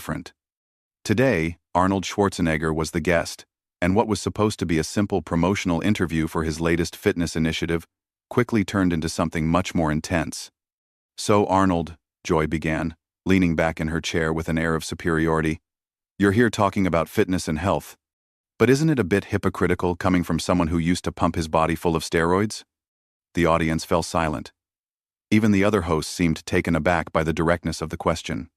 different. Today, Arnold Schwarzenegger was the guest, and what was supposed to be a simple promotional interview for his latest fitness initiative quickly turned into something much more intense. "So, Arnold," Joy began, leaning back in her chair with an air of superiority, "you're here talking about fitness and health. But isn't it a bit hypocritical coming from someone who used to pump his body full of steroids?" The audience fell silent. Even the other hosts seemed taken aback by the directness of the question.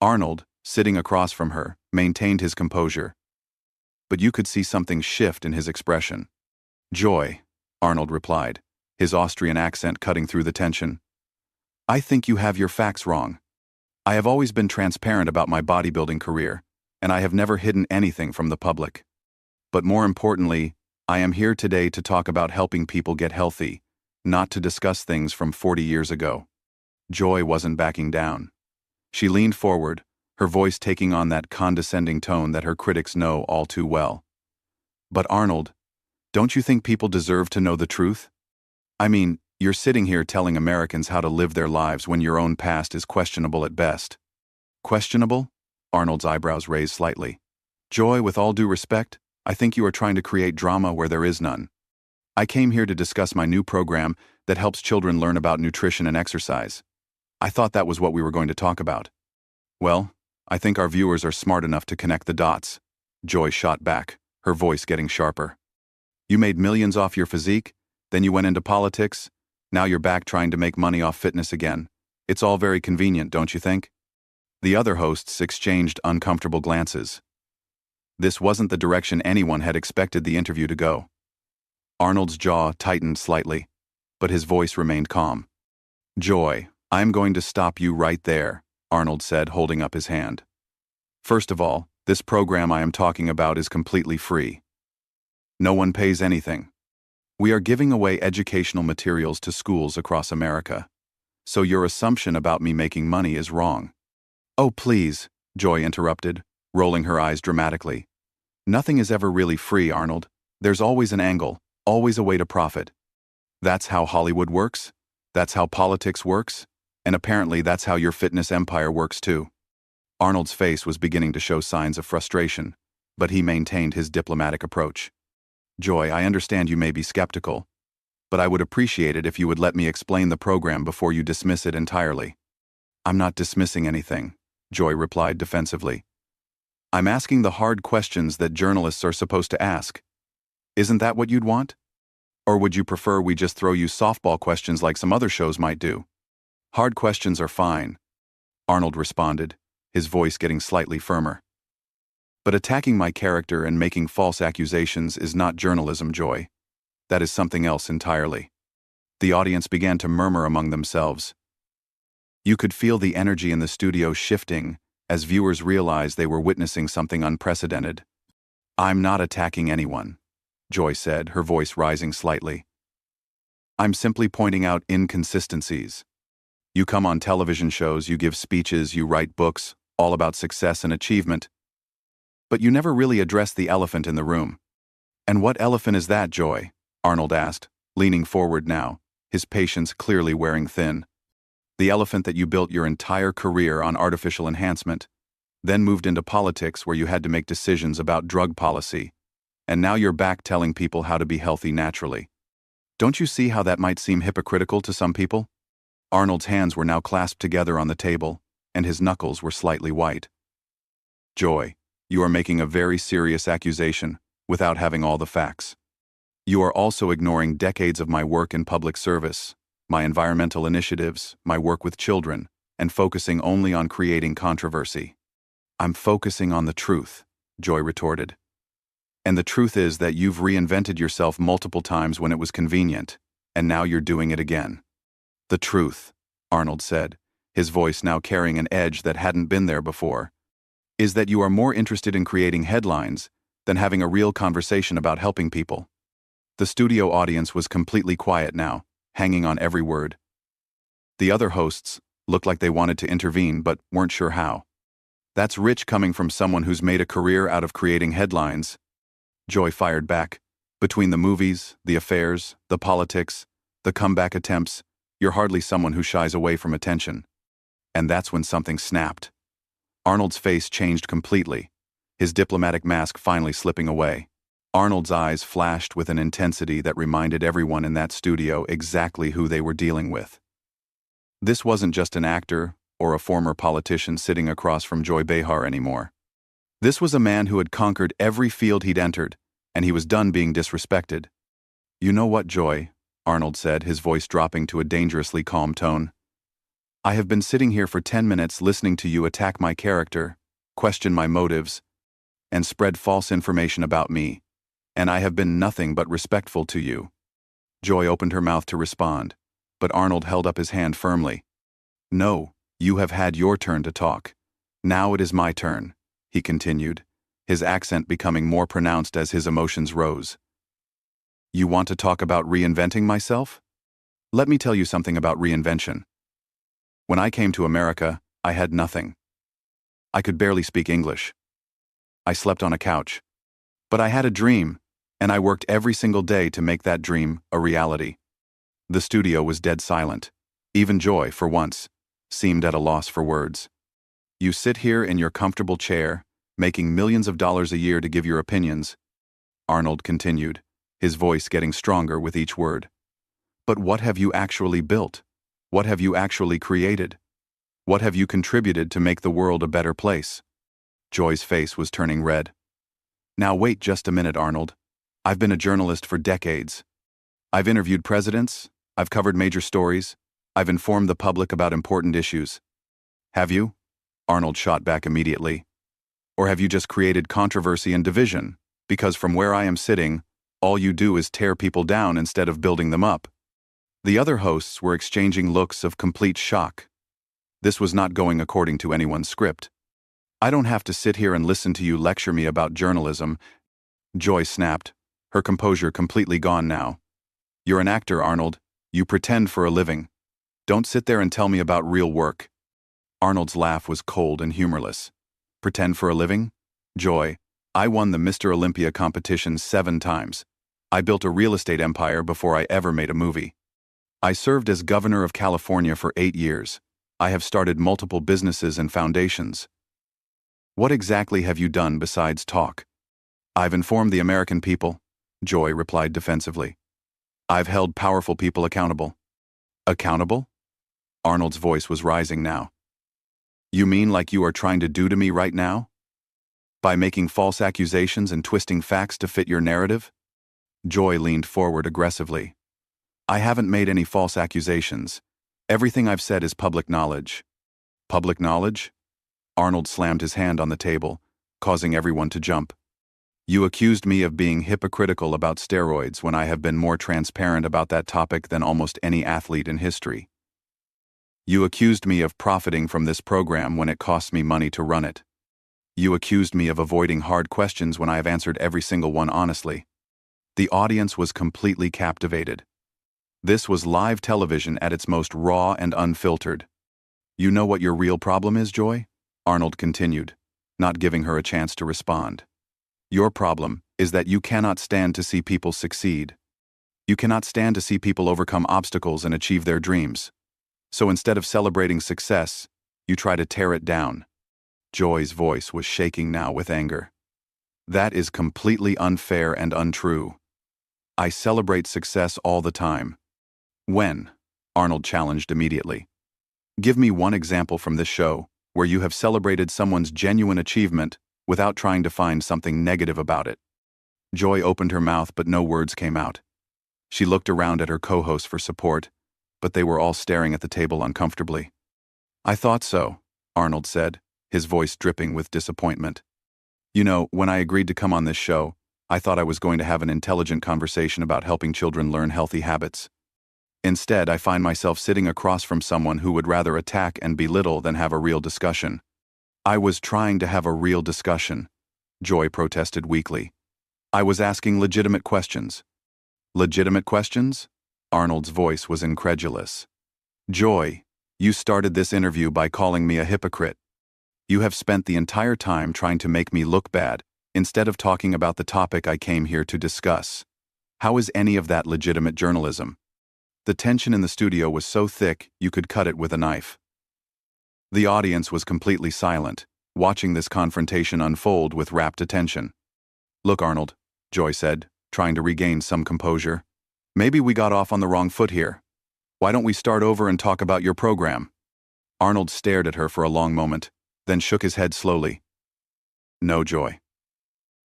Arnold, sitting across from her, maintained his composure. But you could see something shift in his expression. "Joy," Arnold replied, his Austrian accent cutting through the tension, "I think you have your facts wrong. I have always been transparent about my bodybuilding career, and I have never hidden anything from the public. But more importantly, I am here today to talk about helping people get healthy, not to discuss things from 40 years ago." Joy wasn't backing down. She leaned forward, her voice taking on that condescending tone that her critics know all too well. "But Arnold, don't you think people deserve to know the truth? I mean, you're sitting here telling Americans how to live their lives when your own past is questionable at best." "Questionable?" Arnold's eyebrows raised slightly. "Joy, with all due respect, I think you are trying to create drama where there is none. I came here to discuss my new program that helps children learn about nutrition and exercise. I thought that was what we were going to talk about." "Well, I think our viewers are smart enough to connect the dots," Joy shot back, her voice getting sharper. "You made millions off your physique, then you went into politics, now you're back trying to make money off fitness again. It's all very convenient, don't you think?" The other hosts exchanged uncomfortable glances. This wasn't the direction anyone had expected the interview to go. Arnold's jaw tightened slightly, but his voice remained calm. "Joy, I'm going to stop you right there," Arnold said, holding up his hand. "First of all, this program I am talking about is completely free. No one pays anything. We are giving away educational materials to schools across America. So your assumption about me making money is wrong." "Oh, please," Joy interrupted, rolling her eyes dramatically. "Nothing is ever really free, Arnold. There's always an angle, always a way to profit. That's how Hollywood works, that's how politics works, and apparently that's how your fitness empire works too." Arnold's face was beginning to show signs of frustration, but he maintained his diplomatic approach. "Joy, I understand you may be skeptical, but I would appreciate it if you would let me explain the program before you dismiss it entirely." "I'm not dismissing anything," Joy replied defensively. "I'm asking the hard questions that journalists are supposed to ask. Isn't that what you'd want? Or would you prefer we just throw you softball questions like some other shows might do?" "Hard questions are fine," Arnold responded, his voice getting slightly firmer. "But attacking my character and making false accusations is not journalism, Joy. That is something else entirely." The audience began to murmur among themselves. You could feel the energy in the studio shifting as viewers realized they were witnessing something unprecedented. "I'm not attacking anyone," Joy said, her voice rising slightly. "I'm simply pointing out inconsistencies. You come on television shows, you give speeches, you write books, all about success and achievement. But you never really address the elephant in the room." "And what elephant is that, Joy?" Arnold asked, leaning forward now, his patience clearly wearing thin. "The elephant that you built your entire career on artificial enhancement, then moved into politics where you had to make decisions about drug policy, and now you're back telling people how to be healthy naturally. Don't you see how that might seem hypocritical to some people?" Arnold's hands were now clasped together on the table, and his knuckles were slightly white. "Joy, you are making a very serious accusation without having all the facts. You are also ignoring decades of my work in public service, my environmental initiatives, my work with children, and focusing only on creating controversy." "I'm focusing on the truth," Joy retorted. "And the truth is that you've reinvented yourself multiple times when it was convenient, and now you're doing it again." "The truth," Arnold said, his voice now carrying an edge that hadn't been there before, "is that you are more interested in creating headlines than having a real conversation about helping people." The studio audience was completely quiet now, hanging on every word. The other hosts looked like they wanted to intervene but weren't sure how. "That's rich coming from someone who's made a career out of creating headlines," Joy fired back. "Between the movies, the affairs, the politics, the comeback attempts, you're hardly someone who shies away from attention." And that's when something snapped. Arnold's face changed completely, his diplomatic mask finally slipping away. Arnold's eyes flashed with an intensity that reminded everyone in that studio exactly who they were dealing with. This wasn't just an actor or a former politician sitting across from Joy Behar anymore. This was a man who had conquered every field he'd entered, and he was done being disrespected. "You know what, Joy?" Arnold said, his voice dropping to a dangerously calm tone. "I have been sitting here for 10 minutes listening to you attack my character, question my motives, and spread false information about me, and I have been nothing but respectful to you." Joy opened her mouth to respond, but Arnold held up his hand firmly. "No, you have had your turn to talk. Now it is my turn," he continued, his accent becoming more pronounced as his emotions rose. "You want to talk about reinventing myself? Let me tell you something about reinvention. When I came to America, I had nothing. I could barely speak English. I slept on a couch. But I had a dream, and I worked every single day to make that dream a reality." The studio was dead silent. Even Joy, for once, seemed at a loss for words. "You sit here in your comfortable chair, making millions of dollars a year to give your opinions," Arnold continued, his voice getting stronger with each word. "But what have you actually built? What have you actually created? What have you contributed to make the world a better place?" Joy's face was turning red. "Now wait just a minute, Arnold. I've been a journalist for decades. I've interviewed presidents, I've covered major stories, I've informed the public about important issues. Have you?" Arnold shot back immediately. "Or have you just created controversy and division, because from where I am sitting, all you do is tear people down instead of building them up?" The other hosts were exchanging looks of complete shock. This was not going according to anyone's script. "I don't have to sit here and listen to you lecture me about journalism," Joy snapped, her composure completely gone now. "You're an actor, Arnold. You pretend for a living. Don't sit there and tell me about real work." Arnold's laugh was cold and humorless. "Pretend for a living? Joy, I won the Mr. Olympia competition 7 times. I built a real estate empire before I ever made a movie. I served as governor of California for 8 years. I have started multiple businesses and foundations. What exactly have you done besides talk?" "I've informed the American people," Joy replied defensively. "I've held powerful people accountable." "Accountable?" Arnold's voice was rising now. "You mean like you are trying to do to me right now? By making false accusations and twisting facts to fit your narrative?" Joy leaned forward aggressively. "I haven't made any false accusations. Everything I've said is public knowledge." "Public knowledge?" Arnold slammed his hand on the table, causing everyone to jump. "You accused me of being hypocritical about steroids when I have been more transparent about that topic than almost any athlete in history. You accused me of profiting from this program when it cost me money to run it. You accused me of avoiding hard questions when I have answered every single one honestly." The audience was completely captivated. This was live television at its most raw and unfiltered. "You know what your real problem is, Joy?" Arnold continued, not giving her a chance to respond. "Your problem is that you cannot stand to see people succeed. You cannot stand to see people overcome obstacles and achieve their dreams. So instead of celebrating success, you try to tear it down." Joy's voice was shaking now with anger. "That is completely unfair and untrue. I celebrate success all the time." "When?" Arnold challenged immediately. "Give me one example from this show where you have celebrated someone's genuine achievement without trying to find something negative about it." Joy opened her mouth, but no words came out. She looked around at her co-hosts for support, but they were all staring at the table uncomfortably. "I thought so," Arnold said, his voice dripping with disappointment. "You know, when I agreed to come on this show, I thought I was going to have an intelligent conversation about helping children learn healthy habits. Instead, I find myself sitting across from someone who would rather attack and belittle than have a real discussion." "I was trying to have a real discussion," Joy protested weakly. "I was asking legitimate questions." "Legitimate questions?" Arnold's voice was incredulous. "Joy, you started this interview by calling me a hypocrite. You have spent the entire time trying to make me look bad, instead of talking about the topic I came here to discuss. How is any of that legitimate journalism?" The tension in the studio was so thick you could cut it with a knife. The audience was completely silent, watching this confrontation unfold with rapt attention. "Look, Arnold," Joy said, trying to regain some composure. "Maybe we got off on the wrong foot here. Why don't we start over and talk about your program?" Arnold stared at her for a long moment, then shook his head slowly. "No, Joy.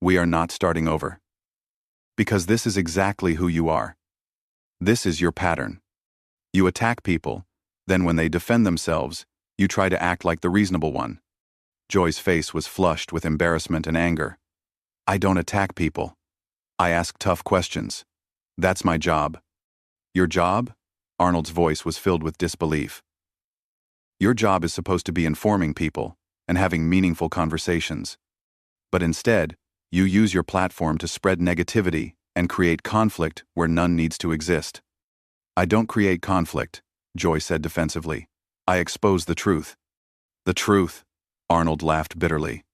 We are not starting over. Because this is exactly who you are. This is your pattern. You attack people, then when they defend themselves, you try to act like the reasonable one." Joy's face was flushed with embarrassment and anger. "I don't attack people. I ask tough questions. That's my job." "Your job?" Arnold's voice was filled with disbelief. "Your job is supposed to be informing people and having meaningful conversations. But instead, you use your platform to spread negativity and create conflict where none needs to exist." "I don't create conflict," Joy said defensively. "I expose the truth." "The truth?" Arnold laughed bitterly.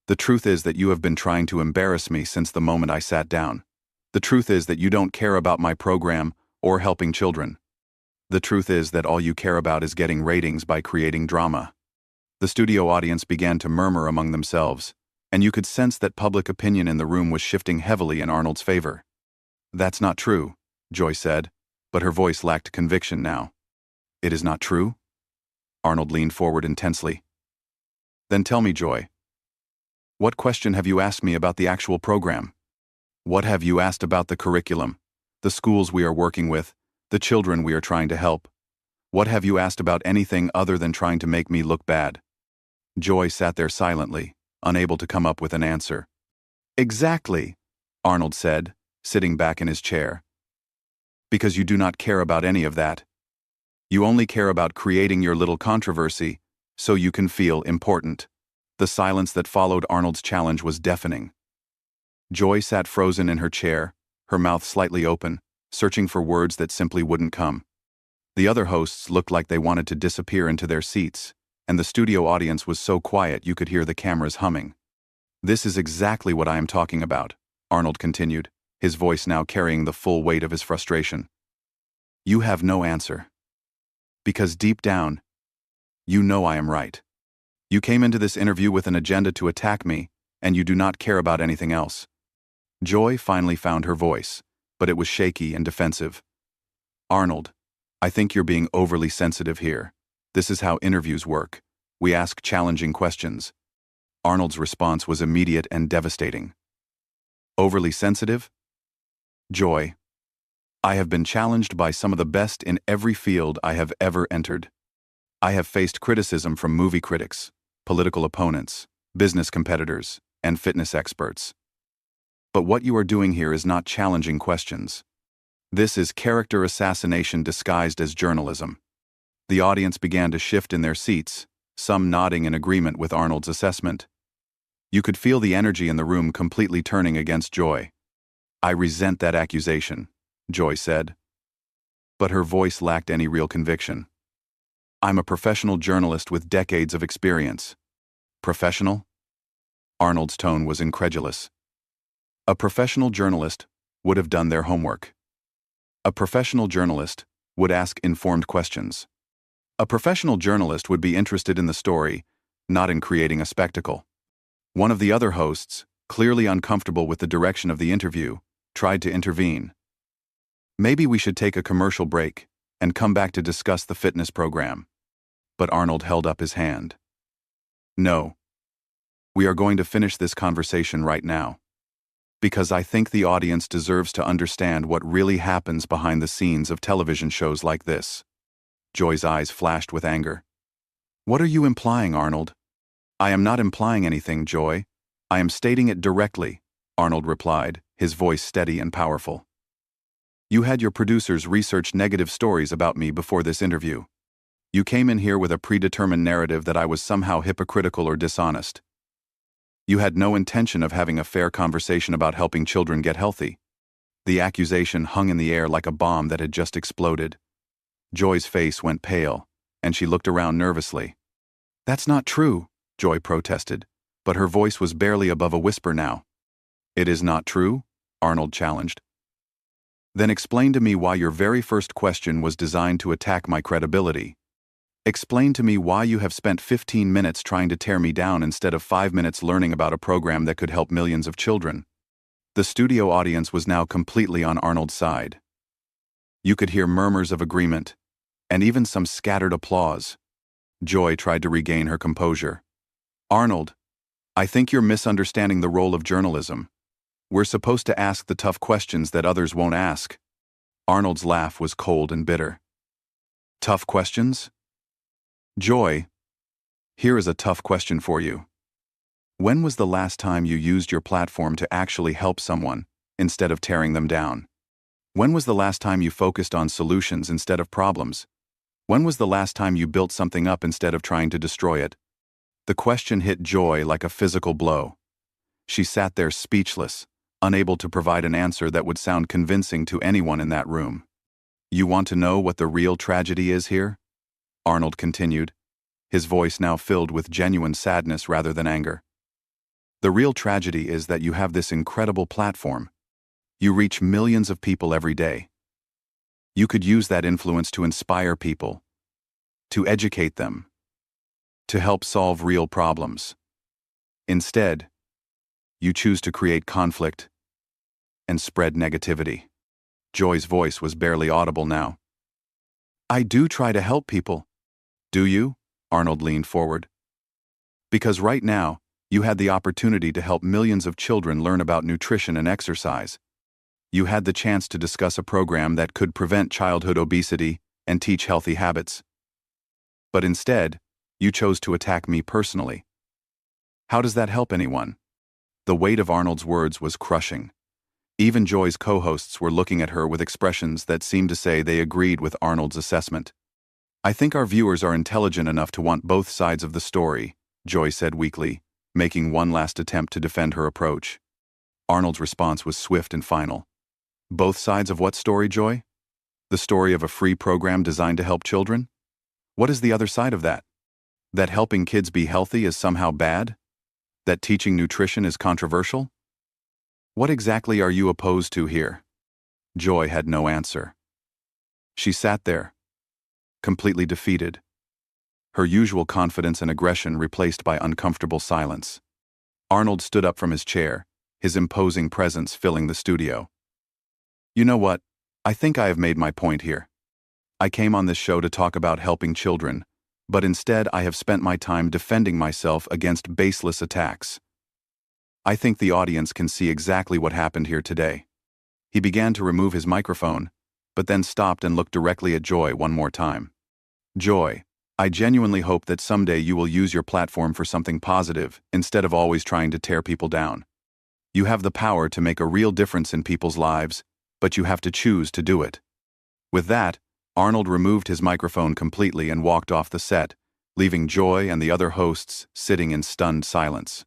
"The truth is that you have been trying to embarrass me since the moment I sat down. The truth is that you don't care about my program or helping children. The truth is that all you care about is getting ratings by creating drama." The studio audience began to murmur among themselves, and you could sense that public opinion in the room was shifting heavily in Arnold's favor. "That's not true," Joy said, but her voice lacked conviction now. "It is not true?" Arnold leaned forward intensely. "Then tell me, Joy. What question have you asked me about the actual program? What have you asked about the curriculum, the schools we are working with, the children we are trying to help? What have you asked about anything other than trying to make me look bad?" Joy sat there silently, unable to come up with an answer. "Exactly," Arnold said, sitting back in his chair. "Because you do not care about any of that. You only care about creating your little controversy so you can feel important." The silence that followed Arnold's challenge was deafening. Joy sat frozen in her chair, her mouth slightly open, searching for words that simply wouldn't come. The other hosts looked like they wanted to disappear into their seats, and the studio audience was so quiet you could hear the cameras humming. "This is exactly what I am talking about," Arnold continued, his voice now carrying the full weight of his frustration. "You have no answer. Because deep down, you know I am right. You came into this interview with an agenda to attack me, and you do not care about anything else." Joy finally found her voice, but it was shaky and defensive. "Arnold, I think you're being overly sensitive here. This is how interviews work. We ask challenging questions." Arnold's response was immediate and devastating. "Overly sensitive? Joy, I have been challenged by some of the best in every field I have ever entered. I have faced criticism from movie critics, political opponents, business competitors, and fitness experts. But what you are doing here is not challenging questions. This is character assassination disguised as journalism." The audience began to shift in their seats, some nodding in agreement with Arnold's assessment. You could feel the energy in the room completely turning against Joy. "I resent that accusation," Joy said. But her voice lacked any real conviction. "I'm a professional journalist with decades of experience." "Professional?" Arnold's tone was incredulous. "A professional journalist would have done their homework. A professional journalist would ask informed questions. A professional journalist would be interested in the story, not in creating a spectacle." One of the other hosts, clearly uncomfortable with the direction of the interview, tried to intervene. "Maybe we should take a commercial break and come back to discuss the fitness program." But Arnold held up his hand. "No. We are going to finish this conversation right now. Because I think the audience deserves to understand what really happens behind the scenes of television shows like this." Joy's eyes flashed with anger. "What are you implying, Arnold?" "I am not implying anything, Joy. I am stating it directly," Arnold replied, his voice steady and powerful. "You had your producers research negative stories about me before this interview. You came in here with a predetermined narrative that I was somehow hypocritical or dishonest. You had no intention of having a fair conversation about helping children get healthy." The accusation hung in the air like a bomb that had just exploded. Joy's face went pale, and she looked around nervously. "That's not true," Joy protested, but her voice was barely above a whisper now. "It is not true?" Arnold challenged. "Then explain to me why your very first question was designed to attack my credibility." Explain to me why you have spent 15 minutes trying to tear me down instead of 5 minutes learning about a program that could help millions of children. The studio audience was now completely on Arnold's side. You could hear murmurs of agreement, and even some scattered applause. Joy tried to regain her composure. Arnold, I think you're misunderstanding the role of journalism. We're supposed to ask the tough questions that others won't ask. Arnold's laugh was cold and bitter. Tough questions? Joy, here is a tough question for you. When was the last time you used your platform to actually help someone, instead of tearing them down? When was the last time you focused on solutions instead of problems? When was the last time you built something up instead of trying to destroy it? The question hit Joy like a physical blow. She sat there speechless, unable to provide an answer that would sound convincing to anyone in that room. You want to know what the real tragedy is here? Arnold continued, his voice now filled with genuine sadness rather than anger. The real tragedy is that you have this incredible platform. You reach millions of people every day. You could use that influence to inspire people, to educate them, to help solve real problems. Instead, you choose to create conflict and spread negativity. Joy's voice was barely audible now. I do try to help people. Do you? Arnold leaned forward. Because right now, you had the opportunity to help millions of children learn about nutrition and exercise. You had the chance to discuss a program that could prevent childhood obesity and teach healthy habits. But instead, you chose to attack me personally. How does that help anyone? The weight of Arnold's words was crushing. Even Joy's co-hosts were looking at her with expressions that seemed to say they agreed with Arnold's assessment. I think our viewers are intelligent enough to want both sides of the story, Joy said weakly, making one last attempt to defend her approach. Arnold's response was swift and final. Both sides of what story, Joy? The story of a free program designed to help children? What is the other side of that? That helping kids be healthy is somehow bad? That teaching nutrition is controversial? What exactly are you opposed to here? Joy had no answer. She sat there, completely defeated, her usual confidence and aggression replaced by uncomfortable silence. Arnold stood up from his chair, his imposing presence filling the studio. You know what? I think I have made my point here. I came on this show to talk about helping children, but instead I have spent my time defending myself against baseless attacks. I think the audience can see exactly what happened here today. He began to remove his microphone, but then stopped and looked directly at Joy one more time. Joy, I genuinely hope that someday you will use your platform for something positive instead of always trying to tear people down. You have the power to make a real difference in people's lives, but you have to choose to do it. With that, Arnold removed his microphone completely and walked off the set, leaving Joy and the other hosts sitting in stunned silence.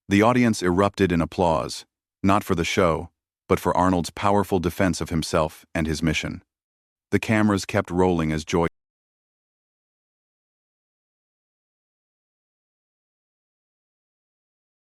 The audience erupted in applause, not for the show, but for Arnold's powerful defense of himself and his mission. The cameras kept rolling as Joy